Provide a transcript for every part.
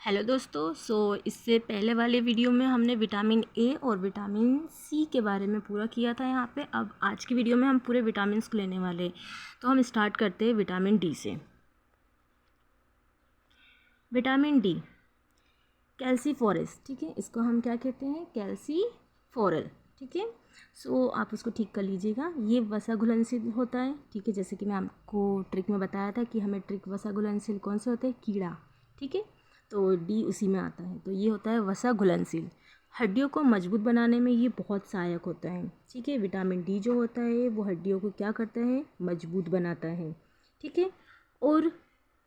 Hello दोस्तों। इससे पहले वाले वीडियो में हमने विटामिन ए और विटामिन सी के बारे में पूरा किया था यहाँ पे। अब आज की वीडियो में हम पूरे विटामिन को लेने वाले हैं। तो हम स्टार्ट करते हैं विटामिन डी से। विटामिन डी कैल्सीफोरस, ठीक है, इसको हम क्या कहते हैं, कैल्सीफोरल, ठीक है। आप उसको ठीक कर लीजिएगा। ये वसा घुलनशील होता है, ठीक है, जैसे कि मैं आपको ट्रिक में बताया था कि हमें ट्रिक वसा घुलनशील कौन से होते हैं, कीड़ा, ठीक है। तो डी उसी में आता है। तो ये होता है वसा घुलनशील। हड्डियों को मजबूत बनाने में ये बहुत सहायक होता है, ठीक है। विटामिन डी जो होता है वो हड्डियों को क्या करता है, मजबूत बनाता है, ठीक है। और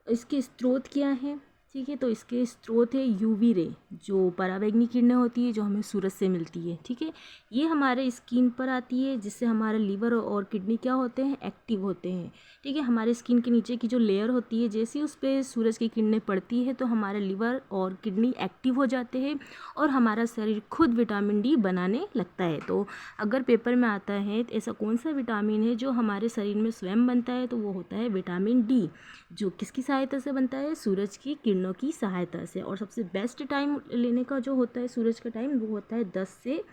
इसके स्रोत क्या है, ठीक है। तो इसके स्रोत है यूवी रे, जो पराबैंगनी किरणें होती है, जो हमें सूरज से मिलती है, ठीक है। ये हमारे स्किन पर आती है, जिससे हमारा लीवर और किडनी क्या होते हैं, एक्टिव होते हैं, ठीक है। हमारे स्किन के नीचे की जो लेयर होती है, जैसे उस पर सूरज की किरणें पड़ती है तो हमारा लीवर और किडनी एक्टिव हो जाते हैं और हमारा शरीर खुद विटामिन डी बनाने लगता है। तो अगर पेपर में आता है तो ऐसा कौन सा विटामिन है जो हमारे शरीर में स्वयं बनता है, तो वो होता है विटामिन डी, जो किसकी सहायता से बनता है, सूरज की किरणों की सहायता से। और सबसे बेस्ट टाइम लेने का जो होता है सूरज का टाइम, वो होता है 10 से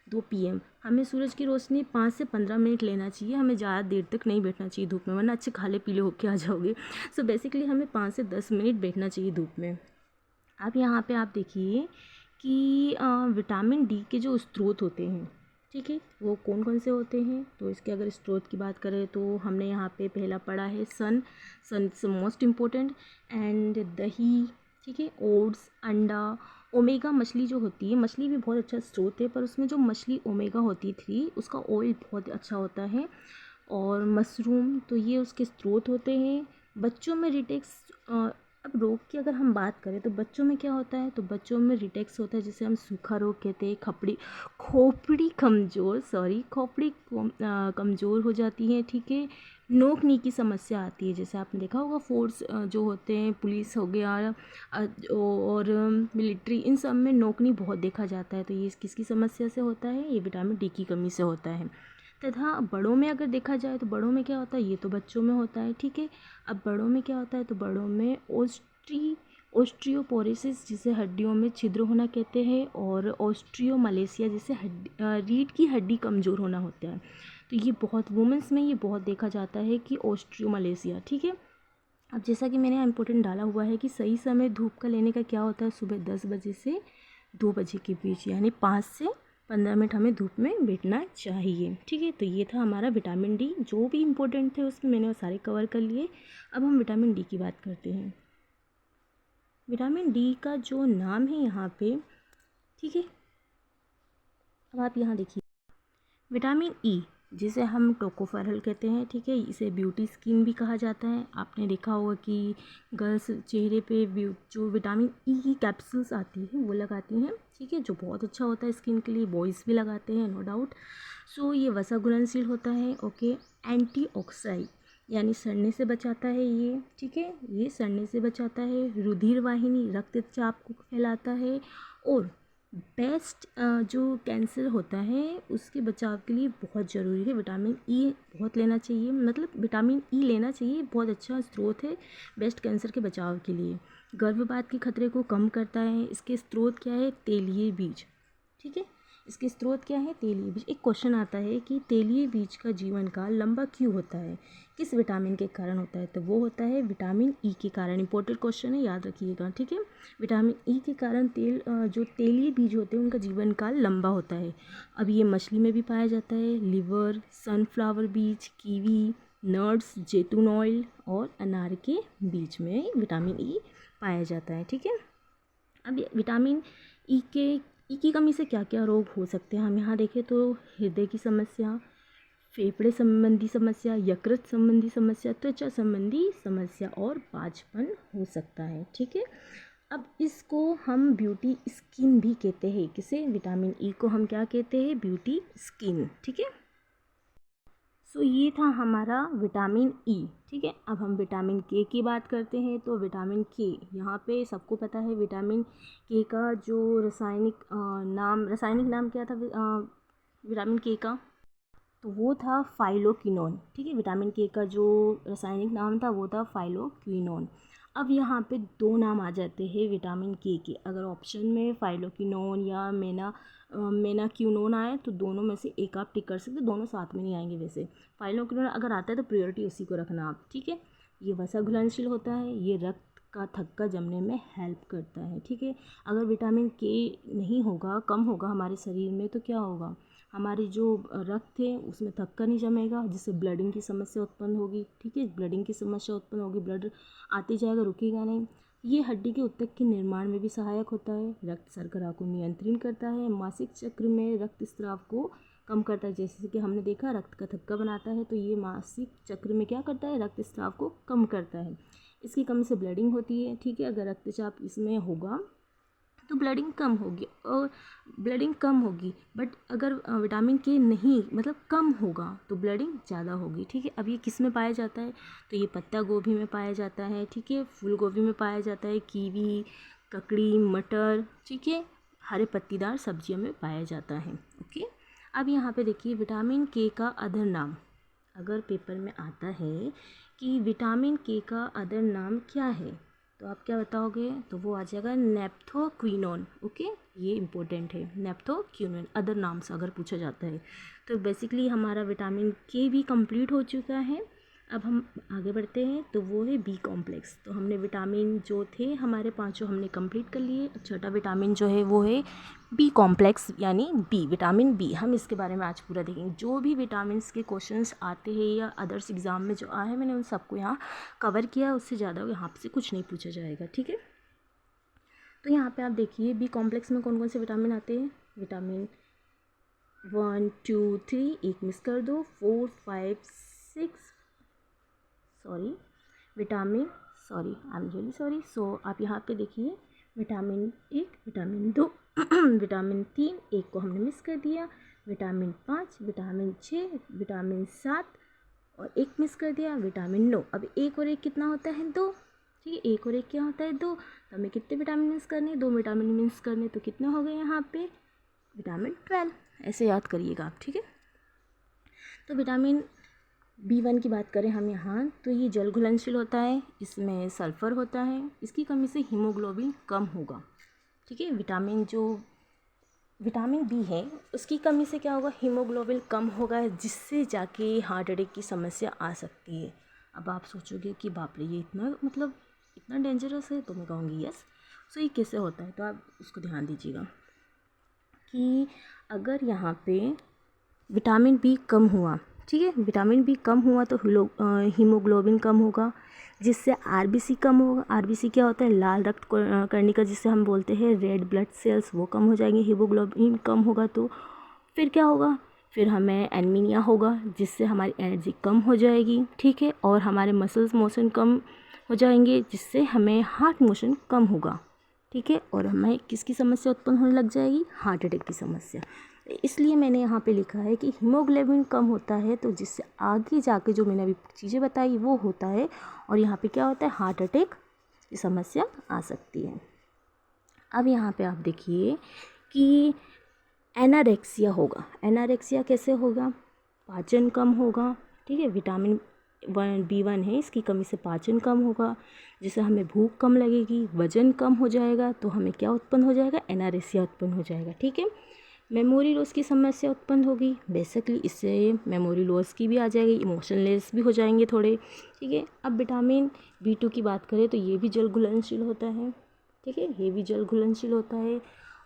2 PM। हमें सूरज की रोशनी 5 से 15 मिनट लेना चाहिए। हमें ज़्यादा देर तक नहीं बैठना चाहिए धूप में, वरना अच्छे खाले पीले होके आ जाओगे। बेसिकली हमें 5 से 10 मिनट बैठना चाहिए धूप में। अब यहाँ पे आप देखिए कि विटामिन डी के जो स्रोत होते हैं, ठीक है, वो कौन कौन से होते हैं। तो इसके अगर स्रोत की बात करें तो हमने यहाँ पे पहला पढ़ा है सन इज़ मोस्ट इम्पोर्टेंट, एंड दही, ठीक है, ओट्स, अंडा, ओमेगा मछली जो होती है, मछली भी बहुत अच्छा स्रोत है, पर उसमें जो मछली ओमेगा होती थी उसका ऑयल बहुत अच्छा होता है। और मशरूम, तो ये उसके स्रोत होते हैं। बच्चों में रिटेक्स, अब रोग की अगर हम बात करें तो बच्चों में क्या होता है, तो बच्चों में रिटेक्स होता है, जिसे हम सूखा रोग कहते हैं। खोपड़ी कमज़ोर हो जाती है, ठीक है। नोक नी की समस्या आती है, जैसे आपने देखा होगा फोर्स जो होते हैं, पुलिस हो गया और मिलिट्री, इन सब में नोकनी बहुत देखा जाता है। तो ये किसकी समस्या से होता है, ये विटामिन डी की कमी से होता है। तथा बड़ों में अगर देखा जाए तो बड़ों में क्या होता है, ये तो बच्चों में होता है, ठीक है। अब बड़ों में क्या होता है, तो बड़ों में ऑस्ट्रियोपोरोसिस, जिसे हड्डियों में छिद्र होना कहते हैं, और ऑस्ट्रियोमलेशिया, जिसे रीढ़ की हड्डी कमज़ोर होना होता है। तो ये बहुत वुमेंस में ये बहुत देखा जाता है कि ऑस्ट्रियोमलेशिया, ठीक है। अब जैसा कि मैंने इम्पोर्टेंट डाला हुआ है कि सही समय धूप का लेने का क्या होता है, सुबह 10 बजे से 2 बजे के बीच, यानी 5 से 15 मिनट हमें धूप में बैठना चाहिए, ठीक है। तो ये था हमारा विटामिन डी, जो भी इम्पोर्टेंट थे उसमें मैंने वो सारे कवर कर लिए। अब हम विटामिन डी की बात करते हैं। विटामिन डी का जो नाम है यहाँ पे, ठीक है, अब आप यहाँ देखिए, विटामिन ई, जिसे हम टोकोफेरल कहते हैं, ठीक है, इसे ब्यूटी स्किन भी कहा जाता है। आपने देखा होगा कि गर्ल्स चेहरे पे जो विटामिन ई की कैप्सूल्स आती है वो लगाती हैं, ठीक है, जो बहुत अच्छा होता है स्किन के लिए। बॉयज़ भी लगाते हैं, नो डाउट। ये वसा घुलनशील होता है, ओके। एंटीऑक्सीडेंट, यानी सड़ने से बचाता है ये, ठीक है, ये सड़ने से बचाता है। रुधिर वाहिनी, रक्तचाप को फैलाता है। और बेस्ट जो कैंसर होता है उसके बचाव के लिए बहुत ज़रूरी है विटामिन ई, बहुत लेना चाहिए, मतलब विटामिन ई लेना चाहिए, बहुत अच्छा स्रोत है बेस्ट कैंसर के बचाव के लिए। गर्भपात के खतरे को कम करता है। इसके स्रोत क्या है, तेलीय बीज, ठीक है, इसके स्रोत क्या है, तेलीय बीज। एक क्वेश्चन आता है कि तेलीय बीज का जीवन काल लंबा क्यों होता है, किस विटामिन के कारण होता है, तो वो होता है विटामिन ई के कारण। इंपॉर्टेंट क्वेश्चन है, याद रखिएगा, ठीक है। विटामिन ई के कारण जो तेलीय बीज होते हैं उनका जीवन काल लंबा होता है। अब ये मछली में भी पाया जाता है, लिवर, सनफ्लावर बीज, कीवी, नट्स, जैतून ऑयल और अनार के बीज में विटामिन ई पाया जाता है, ठीक है। अब विटामिन ई की कमी से क्या क्या रोग हो सकते हैं, हम यहाँ देखें तो हृदय की समस्या, फेफड़े संबंधी समस्या, यकृत संबंधी समस्या, त्वचा संबंधी समस्या और बाझपन हो सकता है, ठीक है। अब इसको हम ब्यूटी स्किन भी कहते हैं, किसे, विटामिन ई को हम क्या कहते हैं, ब्यूटी स्किन, ठीक है। ये था हमारा विटामिन ई, ठीक है। अब हम विटामिन के की बात करते हैं। तो विटामिन के, यहाँ पे सबको पता है विटामिन के का जो रासायनिक नाम क्या था विटामिन के का, तो वो था फाइलोक्विनोन, ठीक है। विटामिन के का जो रासायनिक नाम था वो था फाइलोक्विनोन। अब यहाँ पे दो नाम आ जाते हैं विटामिन के। अगर ऑप्शन में फाइलोक्विनोन या मेनाक्यूनोन आए तो दोनों में से एक आप टिक कर सकते हो, दोनों साथ में नहीं आएंगे। वैसे फाइलोक्विनोन अगर आता है तो प्रायोरिटी उसी को रखना आप, ठीक है। ये वसा घुलनशील होता है, ये रक्त का थक्का जमने में हेल्प करता है, ठीक है। अगर विटामिन के नहीं होगा, कम होगा हमारे शरीर में तो क्या होगा, हमारी जो रक्त है उसमें थक्का नहीं जमेगा, जिससे ब्लडिंग की समस्या उत्पन्न होगी, ठीक है। ब्लडिंग की समस्या उत्पन्न होगी, ब्लड आते जाएगा, रुकेगा नहीं। ये हड्डी के ऊतक के निर्माण में भी सहायक होता है, रक्त शर्करा को नियंत्रित करता है, मासिक चक्र में रक्त स्राव को कम करता है। जैसे कि हमने देखा रक्त का थक्का बनाता है, तो ये मासिक चक्र में क्या करता है, रक्त स्राव को कम करता है। इसकी कमी से ब्लीडिंग होती है, ठीक है। अगर रक्तचाप इसमें होगा तो ब्लीडिंग कम होगी, और ब्लीडिंग कम होगी। बट अगर विटामिन के नहीं मतलब कम होगा तो ब्लीडिंग ज़्यादा होगी, ठीक है। अब ये किस में पाया जाता है, तो ये पत्ता गोभी में पाया जाता है, ठीक है। फूल गोभी में पाया जाता है, कीवी, ककड़ी, मटर, ठीक है। हरे पत्तीदार सब्जियों में पाया जाता है, ओके। अब यहाँ पे देखिए विटामिन के का अदर नाम, अगर पेपर में आता है कि विटामिन के का अदर नाम क्या है, तो आप क्या बताओगे, तो वो आ जाएगा नेप्थोक्विनोन, ओके। ये इंपॉर्टेंट है, नेप्थोक्विनोन अदर नाम से अगर पूछा जाता है। तो बेसिकली हमारा विटामिन के भी कंप्लीट हो चुका है। अब हम आगे बढ़ते हैं, तो वो है बी कॉम्प्लेक्स। तो हमने विटामिन जो थे हमारे पांचों हमने कंप्लीट कर लिए। छठा विटामिन जो है वो है बी कॉम्प्लेक्स, यानी बी, विटामिन बी। हम इसके बारे में आज पूरा देखेंगे। जो भी विटामिन्स के क्वेश्चंस आते हैं या अदर्स एग्ज़ाम में जो आए हैं, मैंने उन सबको यहाँ कवर किया, उससे ज़्यादा यहाँ से कुछ नहीं पूछा जाएगा, ठीक है। तो यहाँ पे आप देखिए बी कॉम्प्लेक्स में कौन कौन से विटामिन आते हैं। विटामिन 1 2 3, एक मिस कर दो, 4 5 6, sorry vitamin, sorry I am really sorry. So आप यहाँ पे देखिए विटामिन 1, विटामिन 2, विटामिन 3, एक को हमने मिस कर दिया, विटामिन 5, विटामिन 6, विटामिन 7 और एक मिस कर दिया, विटामिन 9। अब एक और एक कितना होता है, 2, ठीक है। एक और एक क्या होता है, 2। तो हमें कितने विटामिन मिस करने, 2 विटामिन मिस करने, तो कितने हो गए यहाँ पे, विटामिन 12। ऐसे याद करिएगा आप, ठीक है। तो विटामिन B1 की बात करें हम यहाँ, तो ये जल घुलनशील होता है, इसमें सल्फ़र होता है, इसकी कमी से हीमोग्लोबिन कम होगा, ठीक है। विटामिन बी है, उसकी कमी से क्या होगा, हीमोग्लोबिन कम होगा, जिससे जाके हार्ट अटैक की समस्या आ सकती है। अब आप सोचोगे कि बाप रे ये इतना डेंजरस है, तो मैं कहूँगी यस। सो ये कैसे होता है, तो आप उसको ध्यान दीजिएगा कि अगर यहाँ पे विटामिन बी कम हुआ, ठीक है, विटामिन बी कम हुआ तो हीमोग्लोबिन कम होगा, जिससे आरबीसी कम होगा। आरबीसी क्या होता है, लाल रक्त कणिका, जिसे हम बोलते हैं रेड ब्लड सेल्स, वो कम हो जाएंगे। हीमोग्लोबिन कम होगा तो फिर क्या होगा, फिर हमें एनीमिया होगा, जिससे हमारी एनर्जी कम हो जाएगी, ठीक है। और हमारे मसल्स मोशन कम हो जाएंगे, जिससे हमें हार्ट मोशन कम होगा, ठीक है। और हमें किसकी समस्या उत्पन्न होने लग जाएगी, हार्ट अटैक की समस्या। इसलिए मैंने यहाँ पे लिखा है कि हीमोग्लोबिन कम होता है, तो जिससे आगे जाके जो मैंने अभी चीज़ें बताई वो होता है, और यहाँ पे क्या होता है, हार्ट अटैक की समस्या आ सकती है। अब यहाँ पे आप देखिए कि एनारेक्सिया होगा। एनारेक्सिया कैसे होगा, पाचन कम होगा, ठीक है। विटामिन B1 है, इसकी कमी से पाचन कम होगा, जिससे हमें भूख कम लगेगी, वज़न कम हो जाएगा, तो हमें क्या उत्पन्न हो जाएगा, एनारेक्सिया उत्पन्न हो जाएगा, ठीक है। मेमोरी लॉस की समस्या उत्पन्न होगी, बेसिकली इससे मेमोरी लॉस की भी आ जाएगी, इमोशनलेस भी हो जाएंगे थोड़े, ठीक है। अब विटामिन B2 की बात करें तो ये भी जल घुलनशील होता है, ठीक है, ये भी जल घुलनशील होता है,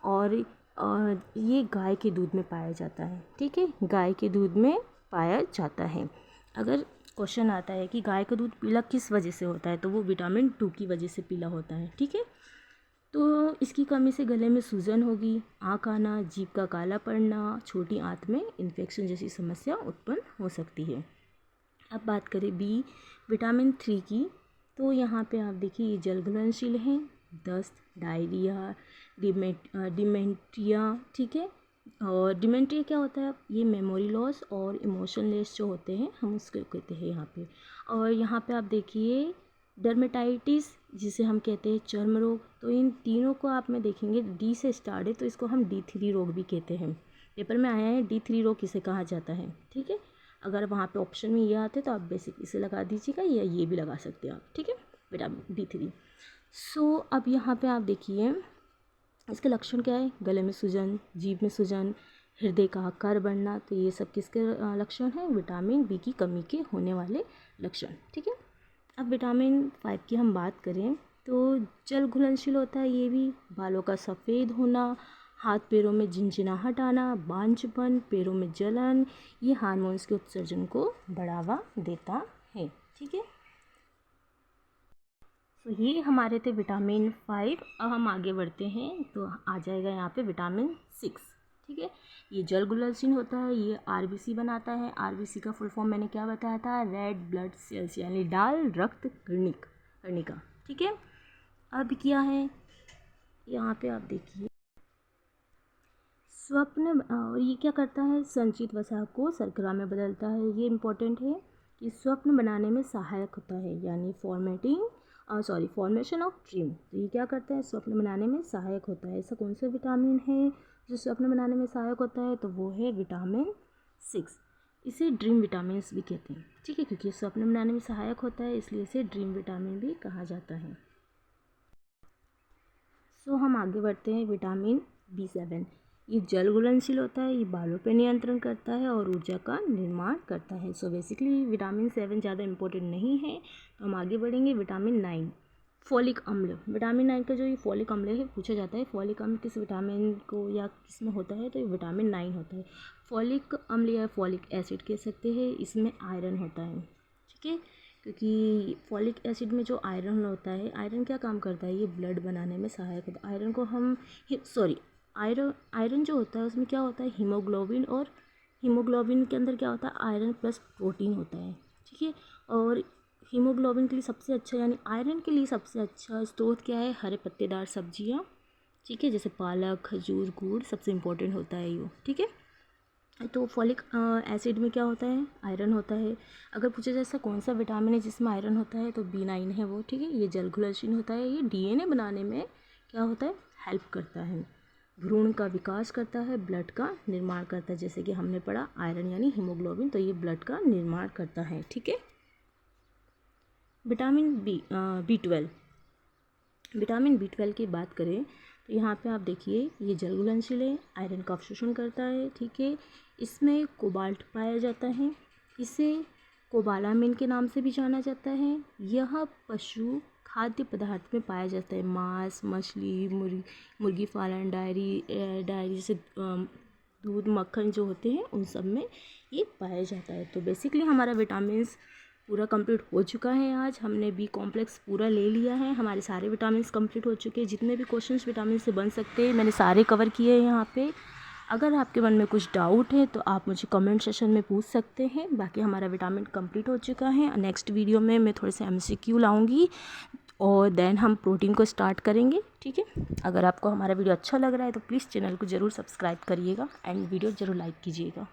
और ये गाय के दूध में पाया जाता है, ठीक है, गाय के दूध में पाया जाता है। अगर क्वेश्चन आता है कि गाय का दूध पीला किस वजह से होता है, तो वो विटामिन 2 की वजह से पीला होता है, ठीक है। तो इसकी कमी से गले में सूजन होगी, आँख आना, जीभ का काला पड़ना, छोटी आंत में इन्फेक्शन जैसी समस्या उत्पन्न हो सकती है। अब बात करें विटामिन 3 की, तो यहाँ पे आप देखिए ये जल घुलनशील हैं, दस्त, डायरिया, डिमेंटिया, ठीक है। और डिमेंटिया क्या होता है, ये मेमोरी लॉस और इमोशनलेस जो होते हैं हम उसको कहते हैं यहाँ पे। और यहाँ पे आप देखिए डर्मेटाइटिस, जिसे हम कहते हैं चर्म रोग, तो इन तीनों को आप में देखेंगे डी से स्टार्ट है, तो इसको हम D3 रोग भी कहते हैं। पेपर में आया है D3 रोग किसे कहा जाता है, ठीक है। अगर वहाँ पे ऑप्शन में ये आते तो आप बेसिक इसे लगा दीजिएगा, या ये भी लगा सकते हैं आप, ठीक है। Vitamin B3। सो अब यहाँ पे आप देखिए इसके लक्षण क्या है, गले में सूजन, जीभ में सूजन, हृदय का आकार बढ़ना, तो ये सब किसके लक्षण हैं, विटामिन बी की कमी के होने वाले लक्षण। ठीक है, अब विटामिन 5 की हम बात करें तो जल घुलनशील होता है ये भी, बालों का सफ़ेद होना, हाथ पैरों में झिनझिनाहट आना, बांझपन, पैरों में जलन, ये हार्मोन्स के उत्सर्जन को बढ़ावा देता है। ठीक है, तो ये हमारे थे विटामिन 5। अब हम आगे बढ़ते हैं तो आ जाएगा यहाँ पे विटामिन 6। ठीक है, ये जल घुलनशील होता है, ये आरबीसी बनाता है। आरबीसी का फुल फॉर्म मैंने क्या बताया था, रेड ब्लड सेल्स, यानी लाल रक्त कणिका। ठीक है, अब क्या है यहाँ पे आप देखिए स्वप्न, और ये क्या करता है, संचित वसा को शर्करा में बदलता है। ये इम्पोर्टेंट है कि स्वप्न बनाने में सहायक होता है, यानी फॉर्मेशन ऑफ ड्रीम। तो ये क्या करता है, स्वप्न बनाने में सहायक होता है। ऐसा कौन सा विटामिन है जो स्वप्न बनाने में सहायक होता है, तो वो है विटामिन 6। इसे ड्रीम विटामिन भी कहते हैं। ठीक है, क्योंकि स्वप्न बनाने में सहायक होता है इसलिए इसे ड्रीम विटामिन भी कहा जाता है। सो हम आगे बढ़ते हैं विटामिन B7। ये जल घुलनशील होता है, ये बालों पे नियंत्रण करता है और ऊर्जा का निर्माण करता है। सो बेसिकली विटामिन 7 ज़्यादा इंपॉर्टेंट नहीं है। तो हम आगे बढ़ेंगे विटामिन 9, फॉलिक अम्ल। विटामिन 9 का जो ये फॉलिक अम्ल है पूछा जाता है, फॉलिक अम्ल किस विटामिन को या किस में होता है, तो ये विटामिन 9 होता है। फॉलिक अम्ल या फॉलिक एसिड कह सकते हैं, इसमें आयरन होता है। ठीक है, क्योंकि फॉलिक एसिड में जो आयरन होता है, आयरन क्या काम करता है, ये ब्लड बनाने में सहायक होता है। आयरन को हम आयरन जो होता है उसमें क्या होता है, हीमोग्लोबिन, और हीमोग्लोबिन के अंदर क्या होता है, आयरन प्लस प्रोटीन होता है। ठीक है, और हीमोग्लोबिन के लिए सबसे अच्छा, यानी आयरन के लिए सबसे अच्छा स्रोत क्या है, हरे पत्तेदार सब्जियां। ठीक है, जैसे पालक, खजूर, गुड़, सबसे इम्पोर्टेंट होता है ये। ठीक है, तो फॉलिक एसिड में क्या होता है, आयरन होता है। अगर पूछा जाए ऐसा कौन सा विटामिन है जिसमें आयरन होता है, तो B9 है वो। ठीक है, ये जल घुलनशील होता है, ये DNA बनाने में क्या होता है, हेल्प करता है, भ्रूण का विकास करता है, ब्लड का निर्माण करता है। जैसे कि हमने पढ़ा आयरन यानी हीमोग्लोबिन, तो ये ब्लड का निर्माण करता है। ठीक है, विटामिन B12। विटामिन B12 की बात करें तो यहाँ पे आप देखिए ये जल घुलनशील है, आयरन का अवशोषण करता है। ठीक है, इसमें कोबाल्ट पाया जाता है, इसे कोबालामिन के नाम से भी जाना जाता है। यह पशु खाद्य पदार्थ में पाया जाता है, मांस, मछली, मुर्गी पालन, डायरी जैसे दूध, मक्खन जो होते हैं उन सब में ये पाया जाता है। तो बेसिकली हमारा विटामिन्स पूरा कंप्लीट हो चुका है। आज हमने बी कॉम्प्लेक्स पूरा ले लिया है, हमारे सारे विटामिन्स कंप्लीट हो चुके हैं। जितने भी क्वेश्चंस विटामिन से बन सकते हैं मैंने सारे कवर किए हैं यहाँ पे। अगर आपके मन में कुछ डाउट है तो आप मुझे कमेंट सेशन में पूछ सकते हैं। बाकी हमारा विटामिन कंप्लीट हो चुका है। नेक्स्ट वीडियो में मैं थोड़े से MCQ लाऊंगी और देन हम प्रोटीन को स्टार्ट करेंगे। ठीक है, अगर आपको हमारा वीडियो अच्छा लग रहा है तो प्लीज़ चैनल को ज़रूर सब्सक्राइब करिएगा एंड वीडियो ज़रूर लाइक कीजिएगा।